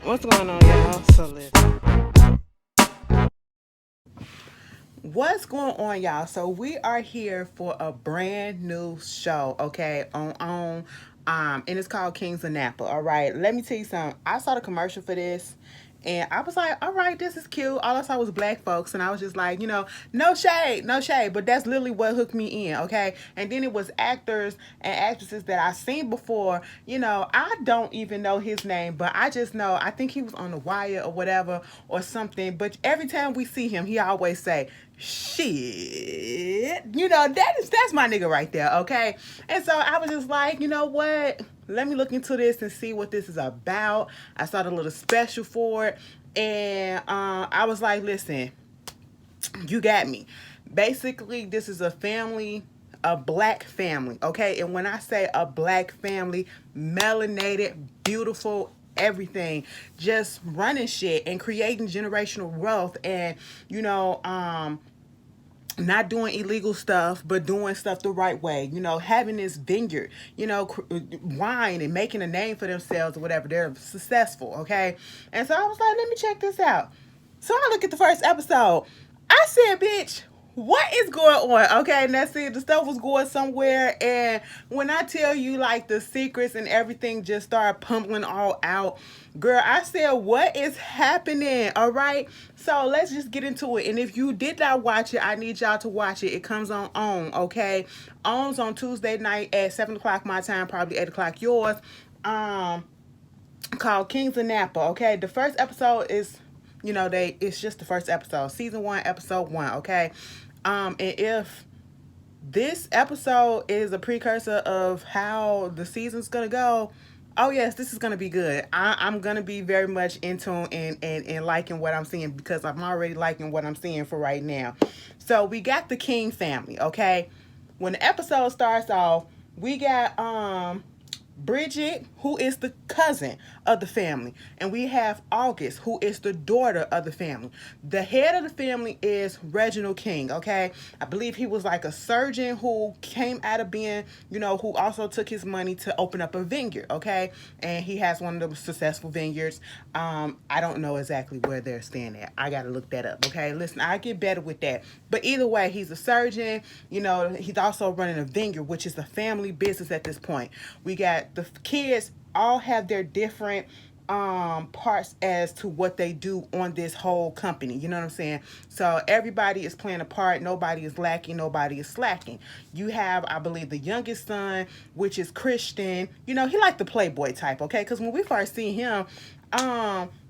What's going on, y'all? So listen. What's going on, y'all? So we are here for a brand new show, okay? And it's called Kings of Napa. All right. Let me tell you something. I saw the commercial for this. And I was like, all right, this is cute. All I saw was black folks. And I was just like, no shade, no shade. But that's literally what hooked me in, okay? And then it was actors and actresses that I seen before. I don't even know his name, but I just know, I think he was on The Wire or whatever or something. But every time we see him, he always say, shit. That's my nigga right there, okay? And so I was just like, you know what? Let me look into this and see what this is about. I saw the little special for it, and I was like, listen, you got me. Basically, this is a black family, okay? And when I say a black family, melanated, beautiful, everything, just running shit and creating generational wealth, and not doing illegal stuff, but doing stuff the right way. Having this vineyard, wine, and making a name for themselves or whatever. They're successful, okay? And so I was like, let me check this out. So I look at the first episode. I said, bitch, what is going on? Okay, and that's it. The stuff was going somewhere. And when I tell you, like, the secrets and everything just started pumping all out, girl, I said, what is happening? All right. So let's just get into it. And if you did not watch it, I need y'all to watch it. It comes on, okay? On's on Tuesday night at 7 o'clock my time, probably 8 o'clock yours. Called Kings of Napa, okay? The first episode is, it's just the first episode. Season 1, episode 1, okay? And if this episode is a precursor of how the season's gonna go, oh yes, this is gonna be good. I'm gonna be very much into and liking what I'm seeing, because I'm already liking what I'm seeing for right now. So we got the King family, okay? When the episode starts off, we got Bridget, who is the cousin of the family, and we have August, who is the daughter of the family. The head of the family is Reginald King, okay? I believe he was like a surgeon who came out of being, who also took his money to open up a vineyard, okay? And he has one of the successful vineyards. I don't know exactly where they're staying at. I gotta look that up, okay? Listen, I get better with that. But either way, he's a surgeon. He's also running a vineyard, which is a family business at this point. We got the kids all have their different parts as to what they do on this whole company. You know what I'm saying? So everybody is playing a part. Nobody is lacking. Nobody is slacking. You have, I believe, the youngest son, which is Christian. He like the playboy type, okay? Because when we first see him,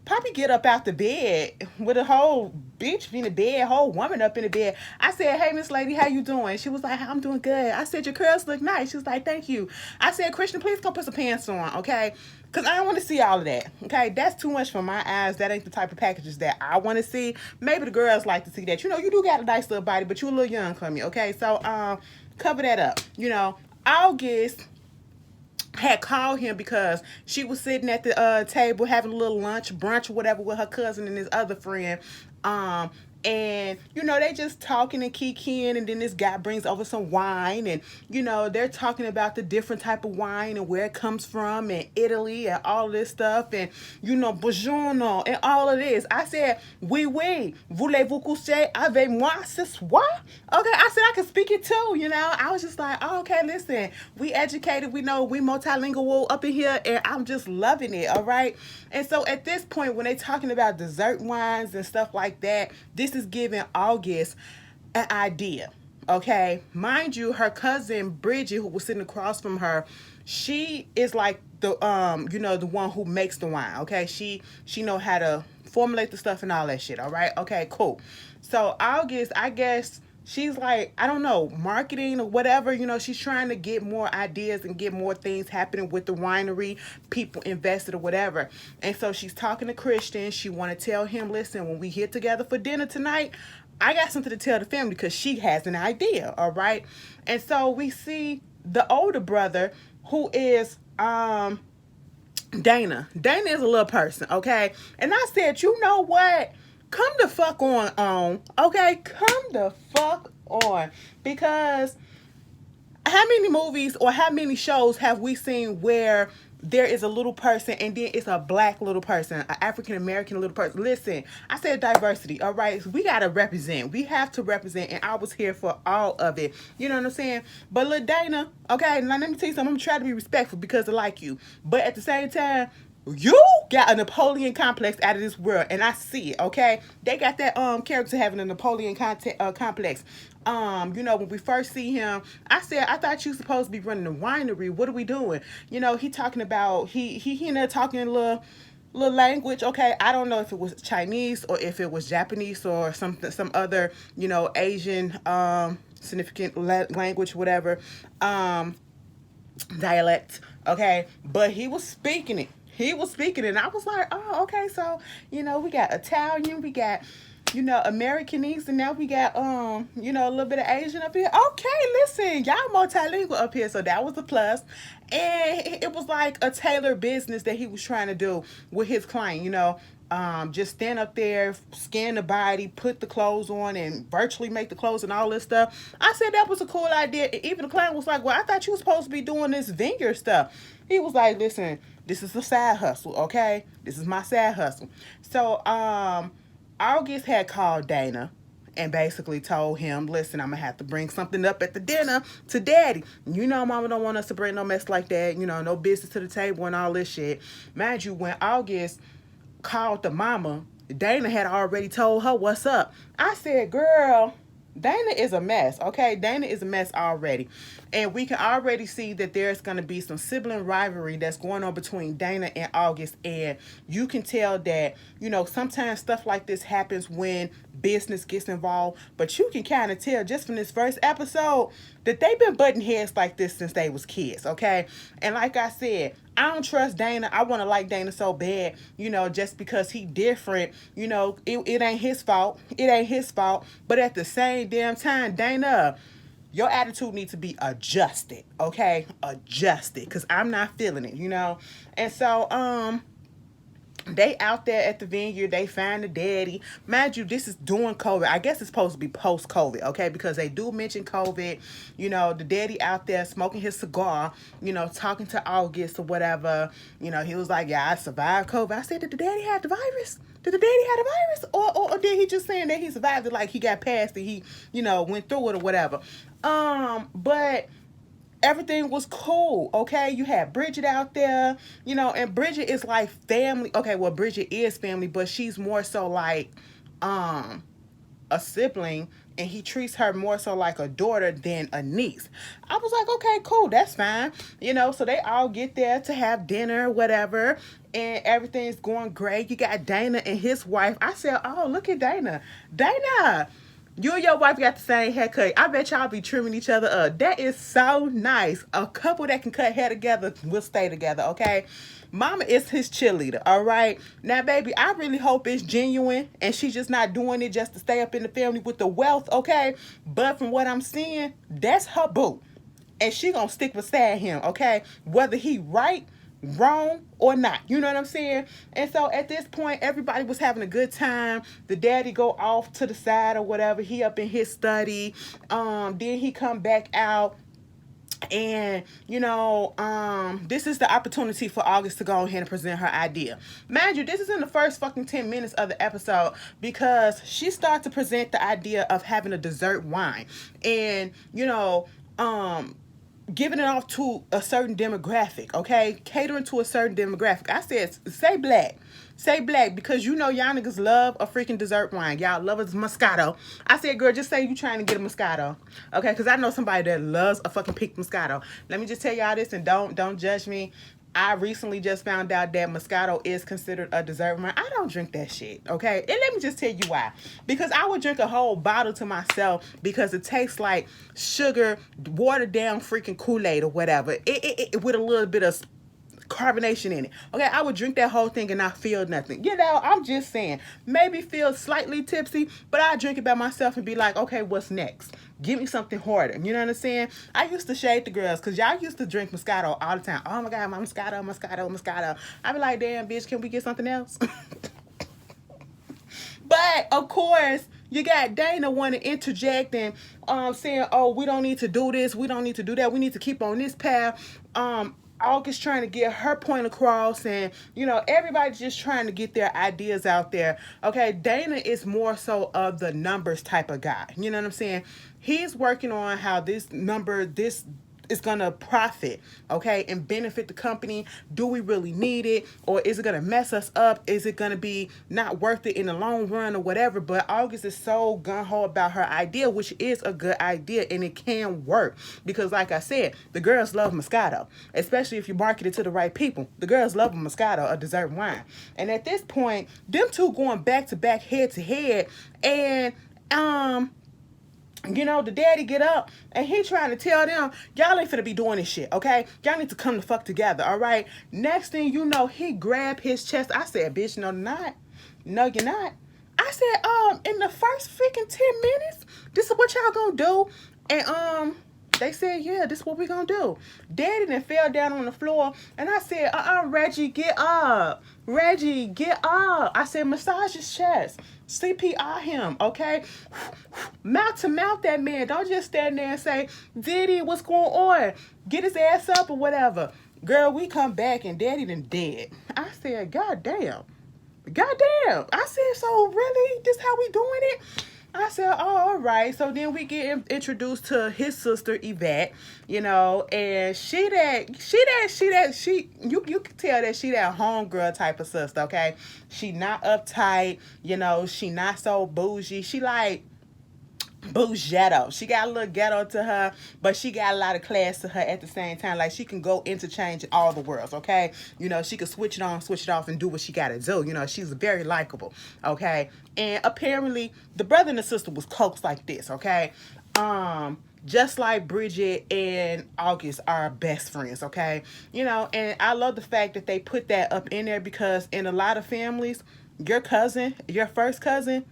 Poppy get up out the bed with a whole bitch in the bed, whole woman up in the bed. I said, hey, Miss Lady, how you doing? She was like, I'm doing good. I said, your curls look nice. She was like, thank you. I said, Christian, please go put some pants on, okay? Because I don't want to see all of that, okay? That's too much for my eyes. That ain't the type of packages that I want to see. Maybe the girls like to see that. You do got a nice little body, but you a little young for me, okay? So, cover that up. August had called him because she was sitting at the table having a little lunch, brunch, or whatever, with her cousin and his other friend. And they just talking and kikiing, and then this guy brings over some wine, and they're talking about the different type of wine and where it comes from, and Italy and all this stuff, and buongiorno and all of this. I said, oui, oui, voulez-vous coucher avec moi ce soir? Okay, I said I can speak it too. I was just like, oh, okay, listen, we educated, we know, we multilingual up in here, and I'm just loving it. All right. And so at this point, when they talking about dessert wines and stuff like that, this is giving August an idea. Okay, mind you, her cousin Bridget, who was sitting across from her, she is like the the one who makes the wine. Okay, she know how to formulate the stuff and all that shit. All right, okay, cool. So August, I guess she's like, I don't know, marketing or whatever. She's trying to get more ideas and get more things happening with the winery, people invested or whatever. And so she's talking to Christian. She want to tell him, listen, when we get together for dinner tonight, I got something to tell the family, because she has an idea. All right. And so we see the older brother, who is Dana. Dana is a little person, okay? And I said, you know what? Come the fuck on. Okay? Come the fuck on. Because how many movies or how many shows have we seen where there is a little person, and then it's a black little person, an African American little person. Listen, I said diversity, all right? So we gotta represent. We have to represent, and I was here for all of it. You know what I'm saying? But look, Dana, okay, now let me tell you something. I'm trying to be respectful because I like you. But at the same time, you got a Napoleon complex out of this world, and I see it. Okay, they got that character having a Napoleon complex. When we first see him, I said, I thought you supposed to be running a winery. What are we doing? He talking about he in there talking a little language. Okay, I don't know if it was Chinese or if it was Japanese or some other Asian significant language, whatever dialect. Okay, but he was speaking it. He was speaking it, and I was like, oh, okay, so we got Italian, we got Americanese, and now we got a little bit of Asian up here. Okay, listen, y'all multilingual up here, so that was a plus. And it was like a tailored business that he was trying to do with his client, just stand up there, scan the body, put the clothes on, and virtually make the clothes and all this stuff. I said that was a cool idea. Even the client was like, well, I thought you were supposed to be doing this vineyard stuff. He was like, listen, this is a side hustle, okay? This is my side hustle. So, August had called Dana and basically told him, listen, I'm going to have to bring something up at the dinner to daddy. Mama don't want us to bring no mess like that, no business to the table and all this shit. Mind you, when August called the mama, Dana had already told her what's up. I said, girl, Dana is a mess, okay? Dana is a mess already. And we can already see that there's going to be some sibling rivalry that's going on between Dana and August. And you can tell that, sometimes stuff like this happens when business gets involved. But you can kind of tell just from this first episode that they've been butting heads like this since they was kids, okay? And like I said, I don't trust Dana. I want to like Dana so bad, just because he different, it ain't his fault. It ain't his fault. But at the same damn time, Dana, your attitude needs to be adjusted, okay? Adjusted, because I'm not feeling it, And so, they out there at the vineyard, they find the daddy. Mind you, this is during COVID. I guess it's supposed to be post-COVID, okay? Because they do mention COVID. The daddy out there smoking his cigar, talking to August or whatever. He was like, yeah, I survived COVID. I said, did the daddy have the virus? Did the daddy have the virus? Or did he just saying that he survived it, like he got past it, he, went through it or whatever. But everything was cool, okay? You had Bridget out there, and Bridget is like family. Okay, well, Bridget is family, but she's more so like a sibling, and he treats her more so like a daughter than a niece. I was like, okay, cool, that's fine. So they all get there to have dinner, whatever, and everything's going great. You got Dana and his wife. I said, oh, look at Dana. Dana, you and your wife got the same haircut. I bet y'all be trimming each other up. That is so nice. A couple that can cut hair together will stay together, okay? Mama is his cheerleader, all right? Now, baby, I really hope it's genuine and she's just not doing it just to stay up in the family with the wealth, okay? But from what I'm seeing, that's her boo. And she gonna stick beside him, okay? Whether he right, wrong, or not. You know what I'm saying? And so at this point, everybody was having a good time. The daddy go off to the side or whatever. He up in his study. Then he come back out. And, this is the opportunity for August to go ahead and present her idea. Mind you, this is in the first fucking 10 minutes of the episode because she starts to present the idea of having a dessert wine. And, giving it off to a certain demographic, okay? Catering to a certain demographic. I said, say black. Say black, because y'all niggas love a freaking dessert wine. Y'all love a Moscato. I said, girl, just say you trying to get a Moscato, okay? Because I know somebody that loves a fucking pink Moscato. Let me just tell y'all this, and don't judge me. I recently just found out that Moscato is considered a dessert wine. I don't drink that shit, okay? And let me just tell you why. Because I would drink a whole bottle to myself because it tastes like sugar, watered down freaking Kool-Aid or whatever. It with a little bit of carbonation in it. Okay, I would drink that whole thing and not feel nothing. I'm just saying. Maybe feel slightly tipsy, but I drink it by myself and be like, okay, what's next? Give me something harder. You know what I'm saying? I used to shade the girls because y'all used to drink Moscato all the time. Oh my God, my Moscato. I be like, damn, bitch, can we get something else? But, of course, you got Dana want to interject and saying, oh, we don't need to do this. We don't need to do that. We need to keep on this path. August trying to get her point across, and everybody's just trying to get their ideas out there. Okay, Dana is more so of the numbers type of guy. You know what I'm saying? He's working on how this is gonna profit, okay, and benefit the company. Do we really need it, or is it gonna mess us up? Is it gonna be not worth it in the long run or whatever? But August is so gun ho about her idea, which is a good idea, and it can work because, like I said, the girls love Moscato, especially if you market it to the right people. The girls love a Moscato, a dessert wine, and at this point, them two going back to back, head to head, and the daddy get up and he trying to tell them, y'all ain't finna be doing this shit, okay? Y'all need to come the fuck together, all right? Next thing you know, he grabbed his chest. I said, bitch, no, not. No, you're not. I said, in the first freaking 10 minutes, this is what y'all gonna do. And, they said, yeah, this is what we gonna do. Daddy then fell down on the floor, and I said, Reggie, get up. Reggie, get up. I said, massage his chest. CPR him, okay? Mouth to mouth that man. Don't just stand there and say, Diddy, what's going on? Get his ass up or whatever. Girl, we come back and Daddy done dead. I said, God damn. God damn. I said, so really? This how we doing it? I said, oh, all right. So then we get introduced to his sister, Yvette, and you can tell that she that homegirl type of sister, okay? She not uptight, she not so bougie. She like bougetto. She got a little ghetto to her, but she got a lot of class to her at the same time. Like, she can go interchange in all the worlds, okay? She can switch it on, switch it off, and do what she got to do. She's very likable, okay? And apparently, the brother and the sister was coaxed like this, okay? Just like Bridget and August are best friends, okay? And I love the fact that they put that up in there because in a lot of families, your first cousin,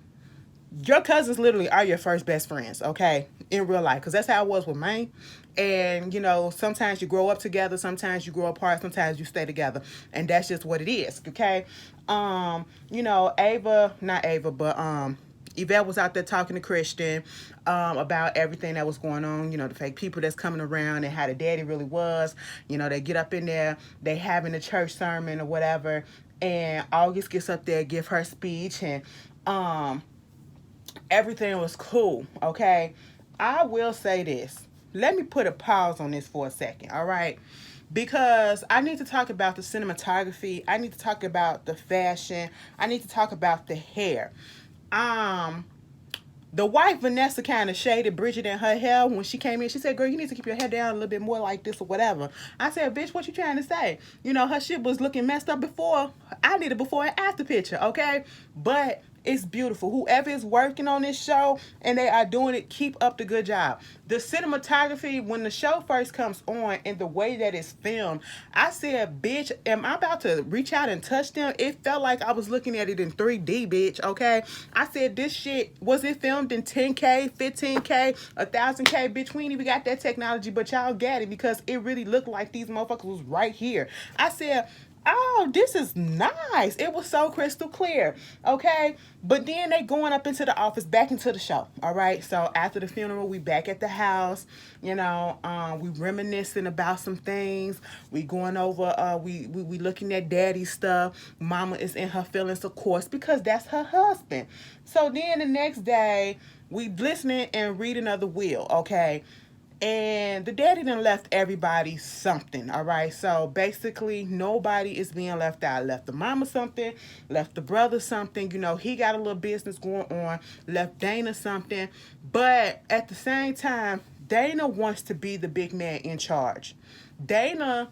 your cousins literally are your first best friends, okay, in real life, because that's how it was with mine. And sometimes you grow up together, sometimes you grow apart, sometimes you stay together, and that's just what it is, okay? Yvette was out there talking to Christian about everything that was going on, the fake people that's coming around and how the daddy really was. They get up in there, they having a church sermon or whatever, and August gets up there, give her speech, and everything was cool, okay? I will say this. Let me put a pause on this for a second, all right? Because I need to talk about the cinematography. I need to talk about the fashion. I need to talk about the hair. The wife, Vanessa, kind of shaded Bridget in her hair when she came in. She said, girl, you need to keep your hair down a little bit more like this or whatever. I said, bitch, what you trying to say? Her shit was looking messed up before. I need a before and after picture, okay? But it's beautiful. Whoever is working on this show and they are doing it, keep up the good job. The cinematography, when the show first comes on and the way that it's filmed, I said, bitch, am I about to reach out and touch them? It felt like I was looking at it in 3D, bitch, okay? I said, this shit, was it filmed in 10K, 15K, 1000K? Bitch, we ain't even got that technology, but y'all got it because it really looked like these motherfuckers was right here. I said, oh, this is nice. It was so crystal clear, okay? But then they going up into the office, back into the show, all right? So after the funeral, we back at the house, we reminiscing about some things. We going over, we looking at daddy's stuff. Mama is in her feelings, of course, because that's her husband. So then the next day, we listening and reading of the will, okay? And the daddy done left everybody something, all right? So basically, nobody is being left out. Left the mama something, left the brother something. He got a little business going on, left Dana something. But at the same time, Dana wants to be the big man in charge. Dana,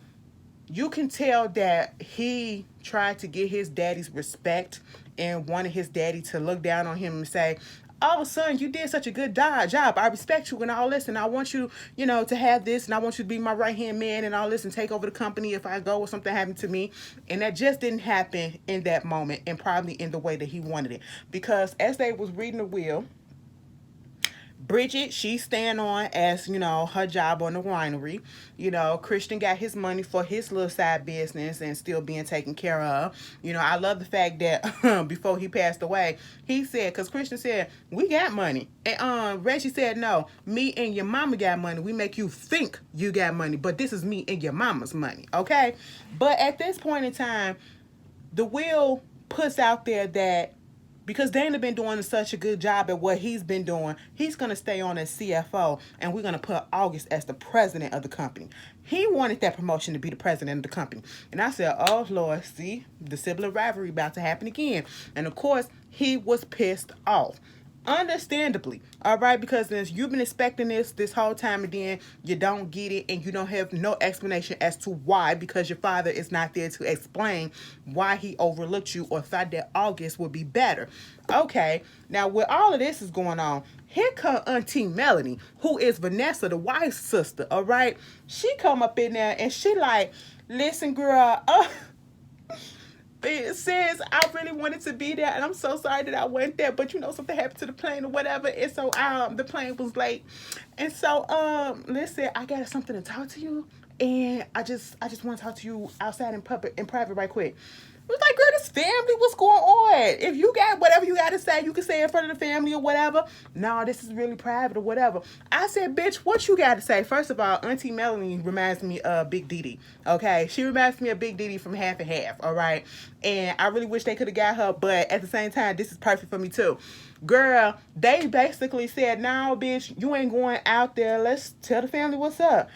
you can tell that he tried to get his daddy's respect and wanted his daddy to look down on him and say, oh, son, you did such a good job. I respect you and all this, and I want you, to have this, and I want you to be my right-hand man and all this and take over the company if I go or something happened to me. And that just didn't happen in that moment and probably in the way that he wanted it. Because as they was reading the will, Bridget, she's staying on as, her job on the winery. Christian got his money for his little side business and still being taken care of. I love the fact that before he passed away, he said, because Christian said, we got money. And Reggie said, no, me and your mama got money. We make you think you got money, but this is me and your mama's money, okay? But at this point in time, the will puts out there that because Dana been doing such a good job at what he's been doing, he's going to stay on as CFO, and we're going to put August as the president of the company. He wanted that promotion to be the president of the company. And I said, oh, Lord, see, the sibling rivalry about to happen again. And, of course, he was pissed off. Understandably, all right, because you've been expecting this whole time, and then you don't get it, and you don't have no explanation as to why, because your father is not there to explain why he overlooked you or thought that August would be better. Okay, now with all of this is going on, here come Auntie Melanie, who is Vanessa, the wife's sister, all right? She come up in there, and she like, listen, girl, it says I really wanted to be there, and I'm so sorry that I went there, but something happened to the plane or whatever, and so the plane was late, and so listen, I got something to talk to you, and I just want to talk to you outside in private right quick. It was like, girl, this family, what's going on? If you got whatever you got to say, you can say in front of the family or whatever. No, this is really private or whatever. I said, bitch, what you got to say? First of all, Auntie Melanie reminds me of Big Didi, okay? She reminds me of Big Didi from Half and Half, all right? And I really wish they could have got her, but at the same time, this is perfect for me too. Girl, they basically said, no, bitch, you ain't going out there. Let's tell the family what's up.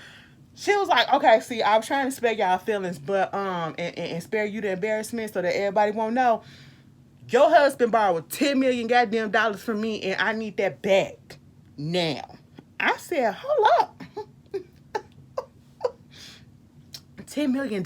She was like, okay, see, I was trying to spare y'all feelings, but and spare you the embarrassment so that everybody won't know. Your husband borrowed $10 million goddamn dollars from me, and I need that back now. I said, hold up. $10 million?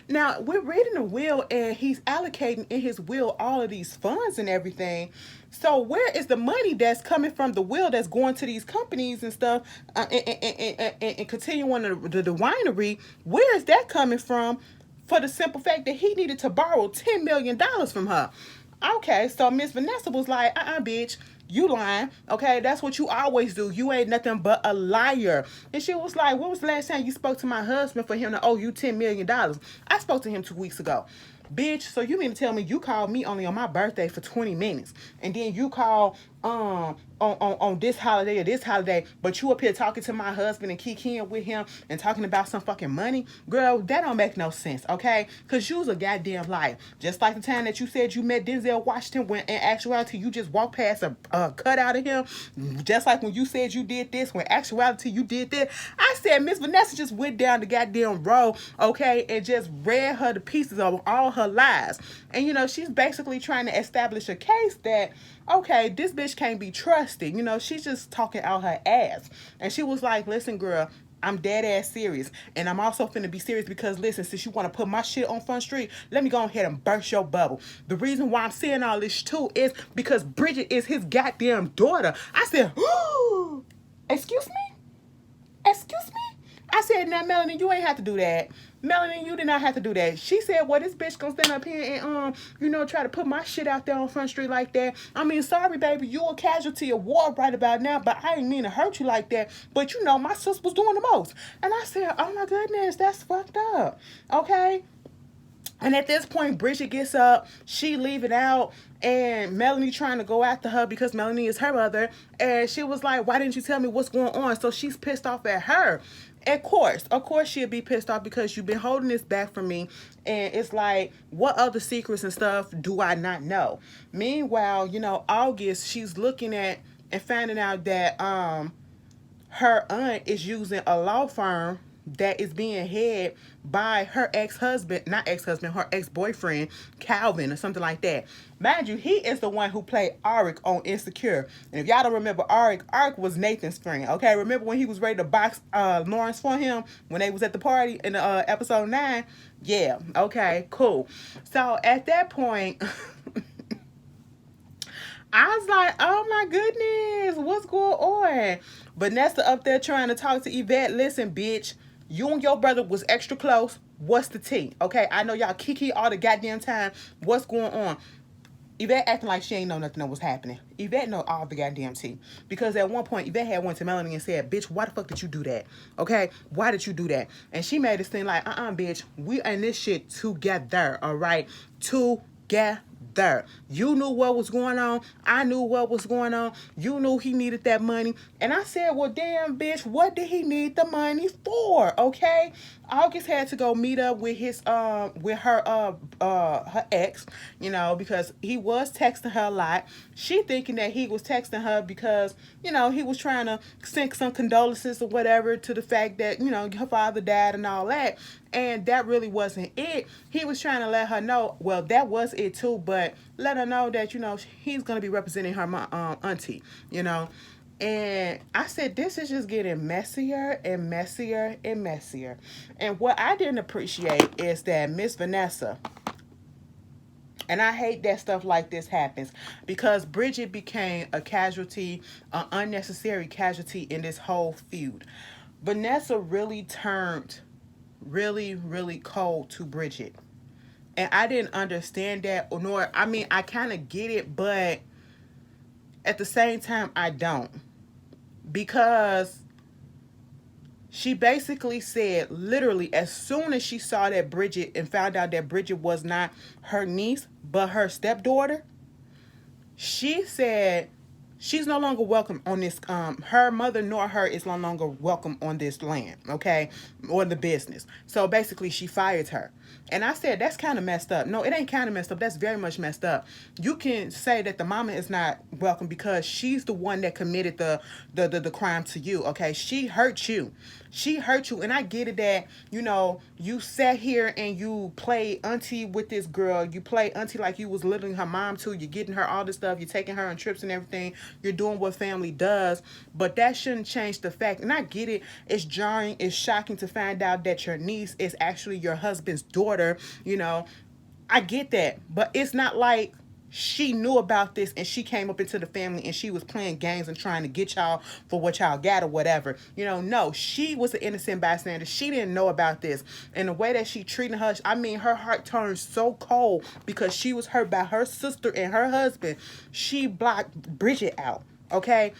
Now, we're reading the will, and he's allocating in his will all of these funds and everything. So where is the money that's coming from the will that's going to these companies and stuff and continuing the winery? Where is that coming from for the simple fact that he needed to borrow $10 million from her? Okay, so Miss Vanessa was like, bitch, you lying. Okay, that's what you always do. You ain't nothing but a liar. And she was like, when was the last time you spoke to my husband for him to owe you $10 million? I spoke to him 2 weeks ago. Bitch, so you mean to tell me you called me only on my birthday for 20 minutes, and then you call on this holiday or this holiday, but you up here talking to my husband and kikiing with him and talking about some fucking money? Girl, that don't make no sense, okay? Because you's a goddamn liar. Just like the time that you said you met Denzel Washington, when in actuality you just walked past a cut out of him. Just like when you said you did this, when actuality you did that. I said Miss Vanessa just went down the goddamn road, okay, and just read her the pieces of all her lies. And she's basically trying to establish a case that, okay, this bitch can't be trusted. She's just talking out her ass. And she was like, listen, girl, I'm dead ass serious. And I'm also finna be serious because, listen, since you want to put my shit on Front Street, let me go ahead and burst your bubble. The reason why I'm saying all this too is because Bridget is his goddamn daughter. I said, excuse me? Excuse me? I said, now, Melanie, you ain't have to do that. Melanie, you did not have to do that. She said, well, this bitch gonna stand up here and, try to put my shit out there on Front Street like that. I mean, sorry, baby, you a casualty of war right about now, but I didn't mean to hurt you like that. But, my sis was doing the most. And I said, oh, my goodness, that's fucked up. Okay? And at this point, Bridget gets up, she leave it out, and Melanie trying to go after her because Melanie is her mother. And she was like, why didn't you tell me what's going on? So she's pissed off at her. Of course she'll be pissed off because you've been holding this back from me. And it's like, what other secrets and stuff do I not know? Meanwhile, August, she's looking at and finding out that her aunt is using a law firm that is being head by her her ex-boyfriend, Calvin, or something like that. Mind you, he is the one who played Arik on Insecure. And if y'all don't remember Arik was Nathan's friend, okay? Remember when he was ready to box Lawrence for him when they was at the party in episode 9? Yeah, okay, cool. So at that point, I was like, oh my goodness, what's going on? Vanessa up there trying to talk to Yvette. Listen, bitch, you and your brother was extra close. What's the tea? Okay, I know y'all kiki all the goddamn time. What's going on? Yvette acting like she ain't know nothing that was happening. Yvette know all the goddamn tea. Because at one point, Yvette had went to Melanie and said, bitch, why the fuck did you do that? Okay? Why did you do that? And she made it seem like, bitch, we in this shit together, all right? Together. You knew what was going on. I knew what was going on. You knew he needed that money. And I said, well, damn, bitch, what did he need the money for? Okay? August had to go meet up with his with her ex, because he was texting her a lot. She thinking that he was texting her because, he was trying to send some condolences or whatever to the fact that, her father died and all that. And that really wasn't it. He was trying to let her know, well, that was it too, but let her know that, he's going to be representing her auntie. And I said, this is just getting messier and messier and messier. And what I didn't appreciate is that Miss Vanessa, and I hate that stuff like this happens, because Bridget became a casualty, an unnecessary casualty in this whole feud. Vanessa really turned really, really cold to Bridget. And I didn't understand that, nor, I kind of get it, but at the same time, I don't. Because she basically said, literally, as soon as she saw that Bridget and found out that Bridget was not her niece, but her stepdaughter, she said she's no longer welcome on this, her mother nor her is no longer welcome on this land, okay, or the business. So basically she fired her. And I said, that's kind of messed up. No, it ain't kind of messed up. That's very much messed up. You can say that the mama is not welcome because she's the one that committed the crime to you, okay? She hurt you. She hurt you. And I get it that, you sat here and you play auntie with this girl. You play auntie like you was literally her mom too. You're getting her all this stuff. You're taking her on trips and everything. You're doing what family does. But that shouldn't change the fact. And I get it. It's jarring. It's shocking to find out that your niece is actually your husband's daughter. I get that. But it's not like she knew about this and she came up into the family and she was playing games and trying to get y'all for what y'all got or whatever. No, she was an innocent bystander. She didn't know about this. And the way that she treated her, her heart turned so cold because she was hurt by her sister and her husband. She blocked Bridget out, okay?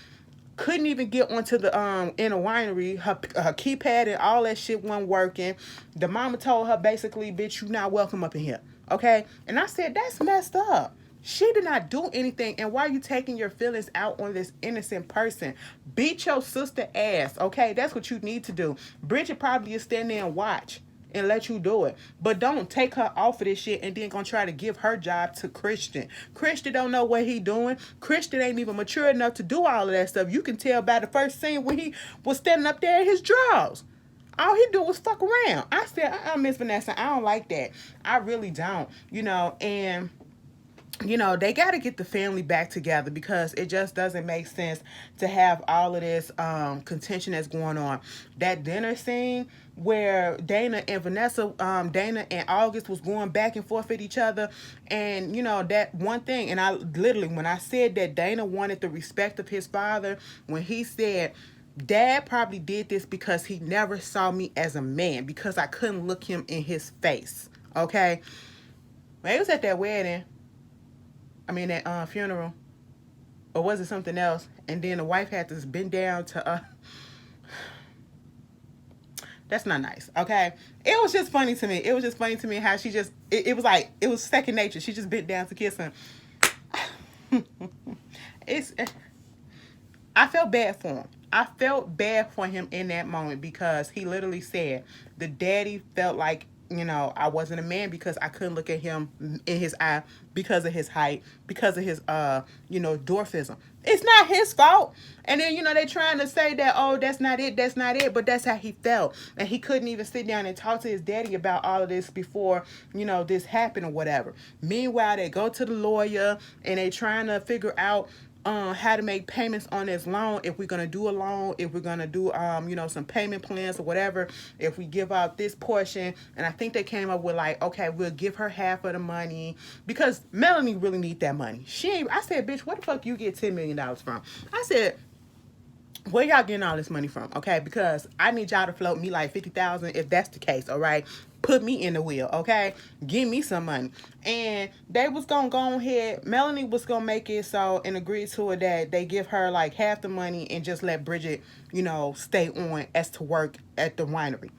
Couldn't even get onto the in a winery. Her keypad and all that shit wasn't working. The mama told her basically, bitch, you not welcome up in here. Okay? And I said, that's messed up. She did not do anything. And why are you taking your feelings out on this innocent person? Beat your sister ass. Okay? That's what you need to do. Bridget probably is standing there and watch and let you do it. But don't take her off of this shit and then gonna try to give her job to Christian. Christian don't know what he doing. Christian ain't even mature enough to do all of that stuff. You can tell by the first scene when he was standing up there in his drawers. All he do was fuck around. I said, Miss Vanessa, I don't like that. I really don't. And they got to get the family back together because it just doesn't make sense to have all of this contention that's going on. That dinner scene where Dana and Vanessa, Dana and August was going back and forth with each other. And, that one thing, and I literally, when I said that Dana wanted the respect of his father, when he said, Dad probably did this because he never saw me as a man because I couldn't look him in his face. Okay? When he was at that wedding, that funeral, or was it something else? And then the wife had to bend down to, that's not nice, okay? It was just funny to me. It was just funny to me how she just, it was like, it was second nature. She just bent down to kiss him. I felt bad for him. I felt bad for him in that moment because he literally said the daddy felt like, I wasn't a man because I couldn't look at him in his eye because of his height, because of his, dwarfism. It's not his fault. And then, they trying to say that, oh, that's not it, but that's how he felt. And he couldn't even sit down and talk to his daddy about all of this before, this happened or whatever. Meanwhile, they go to the lawyer and they trying to figure out how to make payments on this loan, if we're going to do a loan, if we're going to do, some payment plans or whatever, if we give out this portion. And I think they came up with like, okay, we'll give her half of the money because Melanie really need that money. I said, bitch, where the fuck you get $10 million from? I said, where y'all getting all this money from? Okay, because I need y'all to float me like 50,000 if that's the case, all right? put me in the wheel, okay? Give me some money. And they was gonna go ahead, Melanie was gonna make it so and agree to it that they give her like half the money and just let Bridget, stay on as to work at the winery.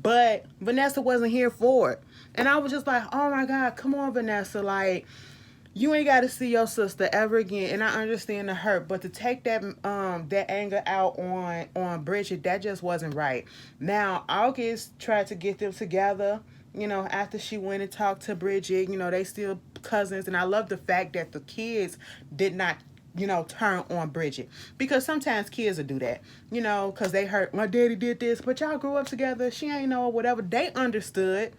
But Vanessa wasn't here for it. And I was just like, oh my God, come on, Vanessa. Like, you ain't got to see your sister ever again. And I understand the hurt, but to take that anger out on Bridget, that just wasn't right. Now, August tried to get them together. After she went and talked to Bridget, they still cousins. And I love the fact that the kids did not turn on Bridget. Because sometimes kids will do that, because they hurt. My daddy did this, but y'all grew up together. She ain't know whatever. They understood.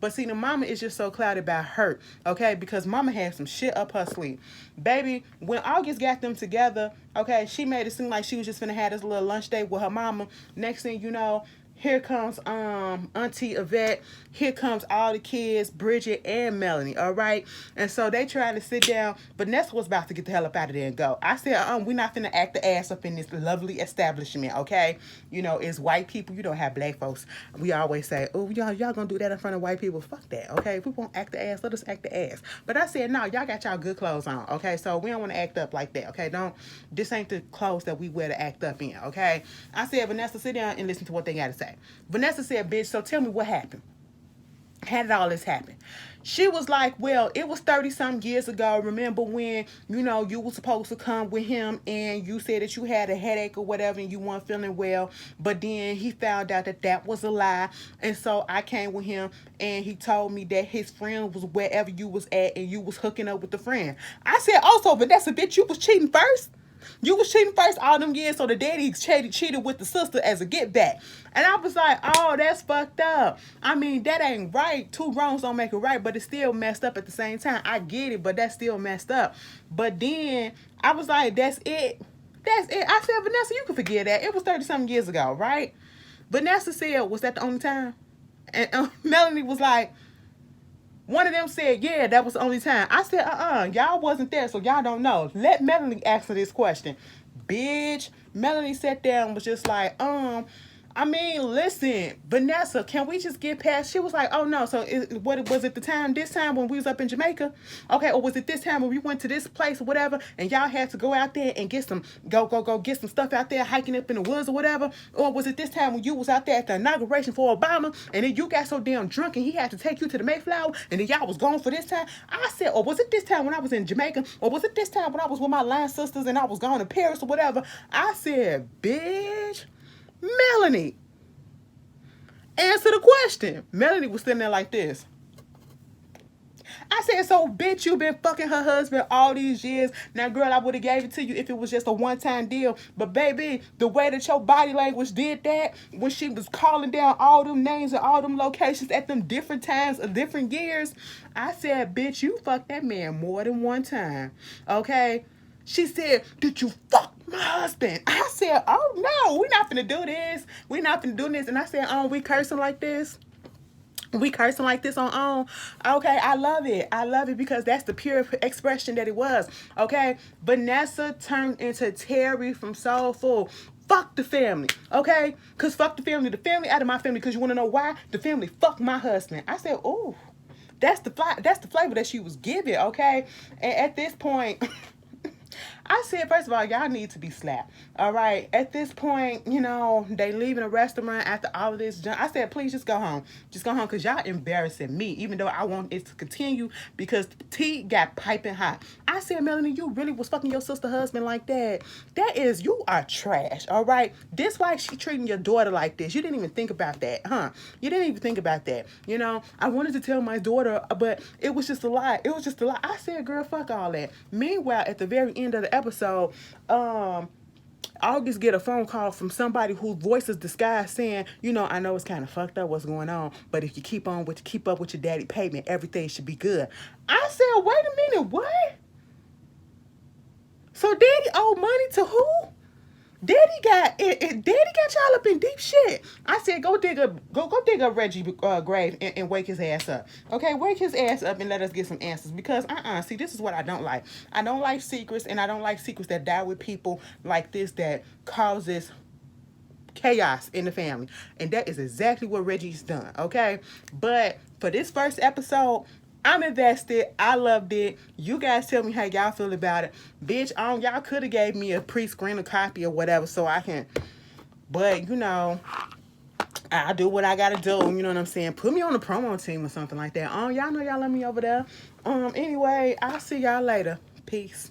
But see, the mama is just so clouded by hurt, okay? Because mama had some shit up her sleeve. Baby, when August got them together, okay, she made it seem like she was just finna have this little lunch date with her mama. Next thing you know, here comes Auntie Yvette. Here comes all the kids, Bridget and Melanie, all right? And so they trying to sit down. Vanessa was about to get the hell up out of there and go. I said, we're not finna act the ass up in this lovely establishment, okay? It's white people. You don't have black folks. We always say, oh, y'all gonna do that in front of white people. Fuck that, okay? If we won't act the ass, let us act the ass. But I said, no, y'all got y'all good clothes on, okay? So we don't want to act up like that, okay? This ain't the clothes that we wear to act up in, okay? I said, Vanessa, sit down and listen to what they got to say. Vanessa said, bitch, so tell me what happened. How did all this happen? She was like, well, it was 30-some years ago. Remember when, you were supposed to come with him and you said that you had a headache or whatever and you weren't feeling well. But then he found out that was a lie. And so I came with him and he told me that his friend was wherever you was at and you was hooking up with the friend. I said, also, Vanessa, bitch, you was cheating first? You was cheating first all them years, so the daddy cheated with the sister as a get back. And I was like, oh, that's fucked up. I mean, that ain't right. Two wrongs don't make it right, but it's still messed up at the same time. I get it, but that's still messed up. But then I was like, that's it. That's it. I said, Vanessa, you can forget that. It was 30-something years ago, right? Vanessa said, was that the only time? And Melanie was like, one of them said, yeah, that was the only time. I said, y'all wasn't there, so y'all don't know. Let Melanie answer this question. Bitch, Melanie sat there and was just like, listen, Vanessa, can we just get past? She was like, oh no, so what was it this time when we was up in Jamaica? Okay, or was it this time when we went to this place or whatever and y'all had to go out there and get some, go get some stuff out there hiking up in the woods or whatever? Or was it this time when you was out there at the inauguration for Obama and then you got so damn drunk and he had to take you to the Mayflower and then y'all was gone for this time? I said, or was it this time when I was in Jamaica? Or was it this time when I was with my line sisters and I was going to Paris or whatever? I said, bitch, Melanie, answer the question. Melanie was sitting there like this. I said, so bitch, you been fucking her husband all these years. Now, girl, I would have gave it to you if it was just a one-time deal. But baby, the way that your body language did that, when she was calling down all them names and all them locations at them different times of different years, I said, bitch, you fucked that man more than one time. Okay? She said, did you fuck my husband? I said, oh no, we're not finna do this. We're not finna do this. And I said, oh, we cursing like this? We cursing like this on. Okay, I love it. I love it because that's the pure expression that it was. Okay, Vanessa turned into Terry from Soulful. Fuck the family, okay? Because fuck the family out of my family. Because you want to know why? The family fucked my husband. I said, ooh, that's the flavor that she was giving, okay? And at this point... I said, first of all, y'all need to be slapped. All right. At this point, they leaving a restaurant after all of this. I said, please just go home. Just go home because y'all embarrassing me, even though I want it to continue because the tea got piping hot. I said, Melanie, you really was fucking your sister husband like that. You are trash. All right. This why she treating your daughter like this. You didn't even think about that, huh? You didn't even think about that. I wanted to tell my daughter, but it was just a lie. I said, girl, fuck all that. Meanwhile, at the very end of the episode, August get a phone call from somebody whose voice is disguised saying, I know it's kind of fucked up what's going on, but if you keep up with your daddy payment, everything should be good. I said, wait a minute, what? So daddy owe money to who? Daddy got y'all up in deep shit. I said, go dig up Reggie grave and wake his ass up. Okay, wake his ass up and let us get some answers. Because see, this is what I don't like. I don't like secrets, and I don't like secrets that die with people like this that causes chaos in the family. And that is exactly what Reggie's done, okay? But for this first episode, I'm invested. I loved it. You guys tell me how y'all feel about it. Bitch, y'all could have gave me a pre-screener copy or whatever so I can, but you know, I do what I gotta do. You know what I'm saying? Put me on the promo team or something like that. Y'all know y'all love me over there. Anyway, I'll see y'all later. Peace.